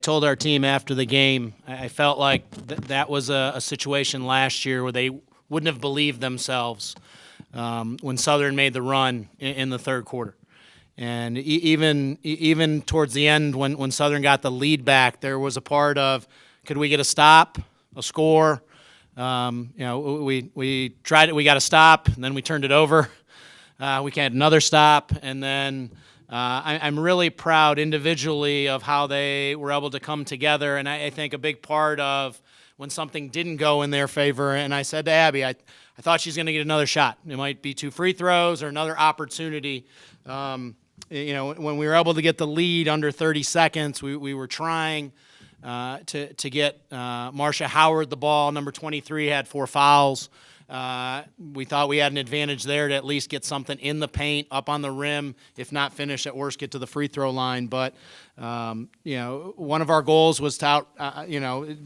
told our team after the game, I felt like that was a situation last year where they wouldn't have believed themselves when Southern made the run in the third quarter. And even towards the end, when Southern got the lead back, there was a part of, could we get a stop, a score? We tried it, we got a stop, and then we turned it over. We had another stop, and then I'm really proud individually of how they were able to come together. And I think a big part of when something didn't go in their favor, and I said to Abby, I thought she's going to get another shot. It might be 2 free throws or another opportunity. When we were able to get the lead under 30 seconds, we were trying to get Marcia Howard the ball. Number 23 had 4 fouls. We thought we had an advantage there to at least get something in the paint, up on the rim, if not finish, at worst get to the free throw line. But, one of our goals was to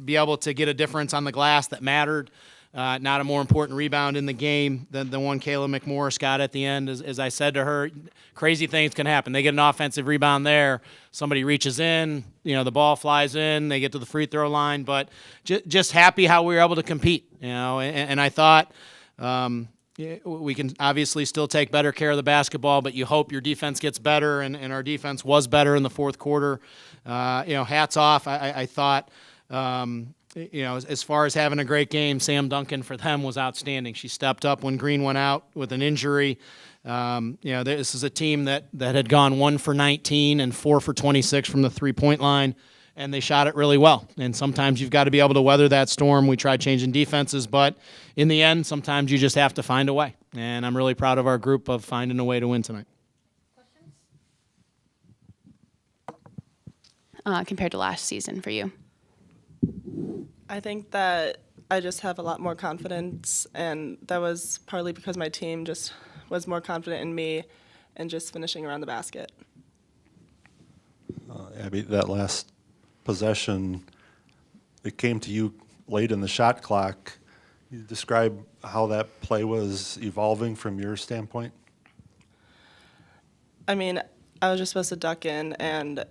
be able to get a difference on the glass that mattered. Not a more important rebound in the game than the one Kayla McMorris got at the end. As I said to her, crazy things can happen. They get an offensive rebound there. Somebody reaches in, the ball flies in, they get to the free throw line. But just happy how we were able to compete, and I thought we can obviously still take better care of the basketball, but you hope your defense gets better, and our defense was better in the fourth quarter. Hats off. I thought as far as having a great game, Sam Duncan for them was outstanding. She stepped up when Green went out with an injury. This is a team that had gone 1 for 19 and 4 for 26 from the three-point line, and they shot it really well. And sometimes you've got to be able to weather that storm. We tried changing defenses, but in the end, sometimes you just have to find a way. And I'm really proud of our group of finding a way to win tonight. Compared to last season for you? I think that I just have a lot more confidence, and that was partly because my team just was more confident in me and just finishing around the basket. Abby, that last possession, it came to you late in the shot clock. Can you describe how that play was evolving from your standpoint? I mean, I was just supposed to duck in, and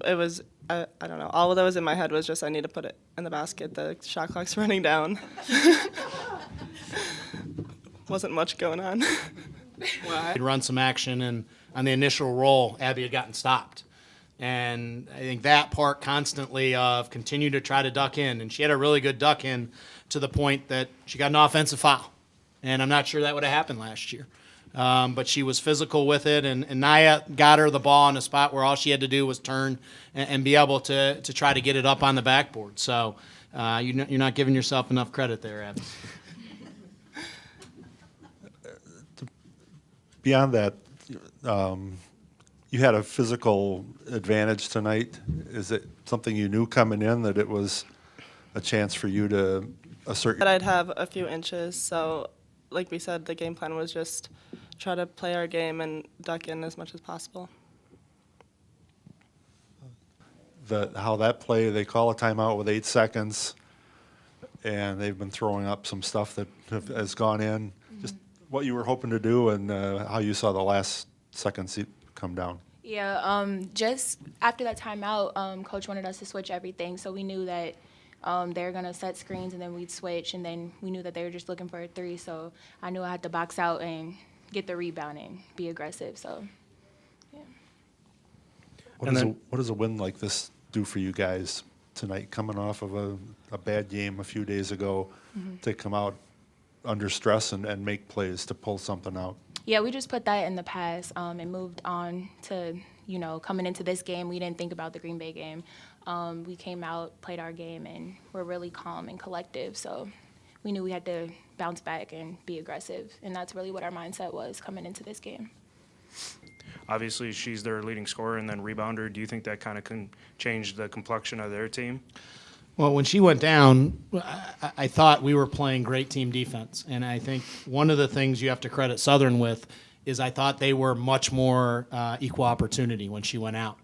it was, I don't know, all that was in my head was just I need to put it in the basket. The shot clock's running down. Wasn't much going on. I'd run some action, and on the initial roll, Abby had gotten stopped. And I think that part constantly of continue to try to duck in. And she had a really good duck in to the point that she got an offensive foul. And I'm not sure that would have happened last year. But she was physical with it, and Naya got her the ball in a spot where all she had to do was turn and be able to try to get it up on the backboard. So you're not giving yourself enough credit there, Abby. Beyond that, you had a physical advantage tonight. Is it something you knew coming in that it was a chance for you to assert? That I'd have a few inches, so like we said, the game plan was just try to play our game and duck in as much as possible. How that play, they call a timeout with 8 seconds, and they've been throwing up some stuff that has gone in. Mm-hmm. Just what you were hoping to do and how you saw the last seconds come down. Yeah, just after that timeout, Coach wanted us to switch everything, so we knew that they were going to set screens and then we'd switch, and then we knew that they were just looking for a 3, so I knew I had to box out and get the rebound and be aggressive, so, yeah. What does a win like this do for you guys tonight, coming off of a bad game a few days ago, to come out under stress and make plays to pull something out? Yeah, we just put that in the past and moved on to, coming into this game. We didn't think about the Green Bay game. We came out, played our game, and we're really calm and collective. So we knew we had to bounce back and be aggressive, and that's really what our mindset was coming into this game. Obviously, she's their leading scorer and then rebounder. Do you think that kind of can change the complexion of their team? Well, when she went down, I thought we were playing great team defense. And I think one of the things you have to credit Southern with is I thought they were much more equal opportunity when she went out.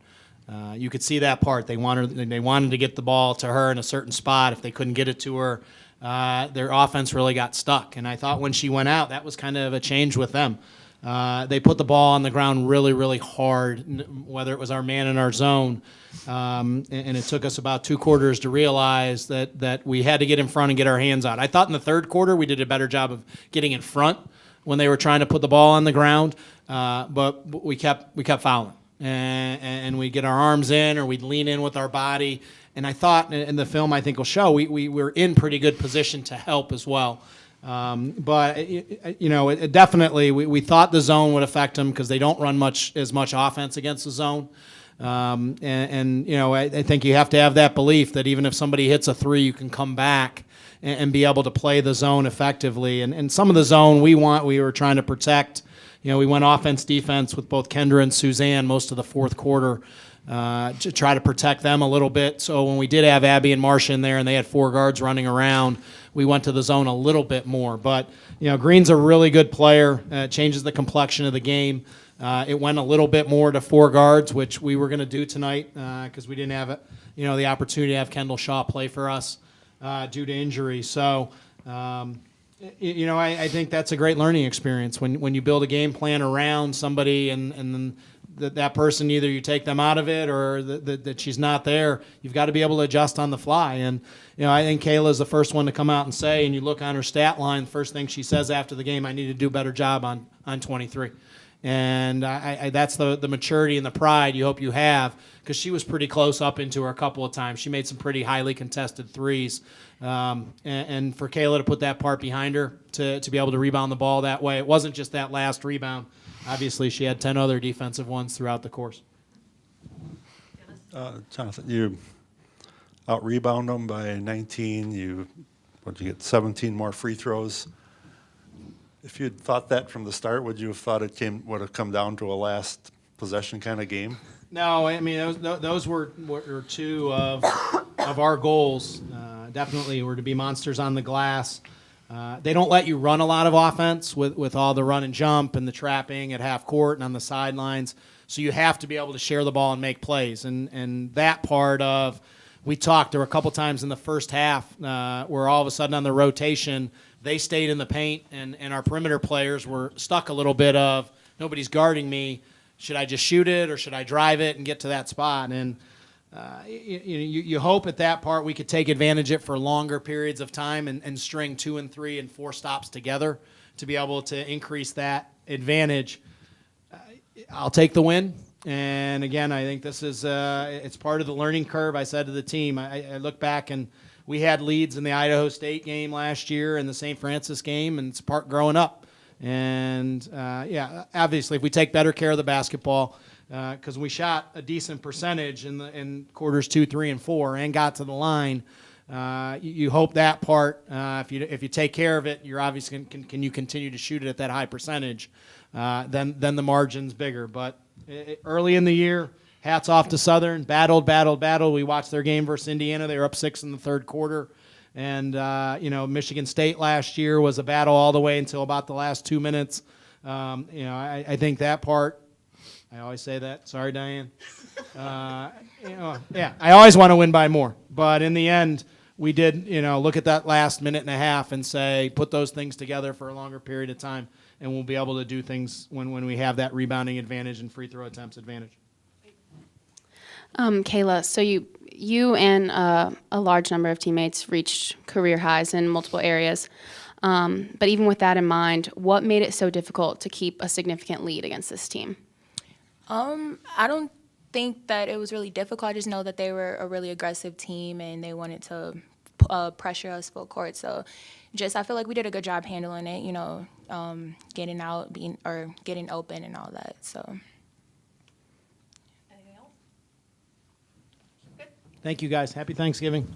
You could see that part. They wanted to get the ball to her in a certain spot. If they couldn't get it to her, their offense really got stuck. And I thought when she went out, that was kind of a change with them. They put the ball on the ground really, really hard, whether it was our man in our zone. And it took us about 2 quarters to realize that we had to get in front and get our hands on. I thought in the third quarter we did a better job of getting in front when they were trying to put the ball on the ground, but we kept fouling. And we'd get our arms in or we'd lean in with our body. And I thought, in the film I think will show, we were in pretty good position to help as well. But it definitely, we thought the zone would affect them because they don't run as much offense against the zone. I think you have to have that belief that even if somebody hits a 3, you can come back and be able to play the zone effectively. And some of the zone we were trying to protect. We went offense, defense with both Kendra and Suzanne most of the fourth quarter to try to protect them a little bit. So when we did have Abby and Marcia in there and they had 4 guards running around, we went to the zone a little bit more. But, Green's a really good player. Changes the complexion of the game. It went a little bit more to 4 guards, which we were going to do tonight because we didn't have the opportunity to have Kendall Shaw play for us due to injury. So, I think that's a great learning experience when you build a game plan around somebody and then that person, either you take them out of it or that she's not there. You've got to be able to adjust on the fly. And, I think Kayla's the first one to come out and say, and you look on her stat line, the first thing she says after the game, I need to do a better job on 23. And that's the maturity and the pride you hope you have, because she was pretty close up into her a couple of times. She made some pretty highly contested threes. And for Kayla to put that part behind her to be able to rebound the ball that way, it wasn't just that last rebound. Obviously, she had 10 other defensive ones throughout the course. Jonathan, you out-rebound them by 19. You get 17 more free throws. If you'd thought that from the start, would you have thought would have come down to a last possession kind of game? No, I mean those were 2 of our goals. Definitely were to be monsters on the glass. They don't let you run a lot of offense with all the run and jump and the trapping at half court and on the sidelines. So you have to be able to share the ball and make plays. And that part of, we talked, there were a couple times in the first half where all of a sudden on the rotation, they stayed in the paint and our perimeter players were stuck a little bit of, nobody's guarding me. Should I just shoot it or should I drive it and get to that spot? And you hope at that part we could take advantage of it for longer periods of time and string 2 and 3 and 4 stops together to be able to increase that advantage. I'll take the win. And again, I think this is it's part of the learning curve. I said to the team, I look back and we had leads in the Idaho State game last year and the St. Francis game, and it's part growing up. And obviously, if we take better care of the basketball, because we shot a decent percentage in quarters 2, 3, and 4, and got to the line. You hope that part, if you take care of it, you're obviously can you continue to shoot it at that high percentage, then the margin's bigger. But early in the year, hats off to Southern, battled. We watched their game versus Indiana. They were up 6 in the third quarter. And, Michigan State last year was a battle all the way until about the last 2 minutes. I think that part, I always say that. Sorry, Diane. I always want to win by more. But in the end, we did, look at that last minute and a half and say, put those things together for a longer period of time, and we'll be able to do things when we have that rebounding advantage and free throw attempts advantage. Kayla, so you and a large number of teammates reached career highs in multiple areas. But even with that in mind, what made it so difficult to keep a significant lead against this team? I don't think that it was really difficult. I just know that they were a really aggressive team and they wanted to pressure us full court. So I feel like we did a good job handling it, getting out, getting open and all that. So. Thank you, guys. Happy Thanksgiving.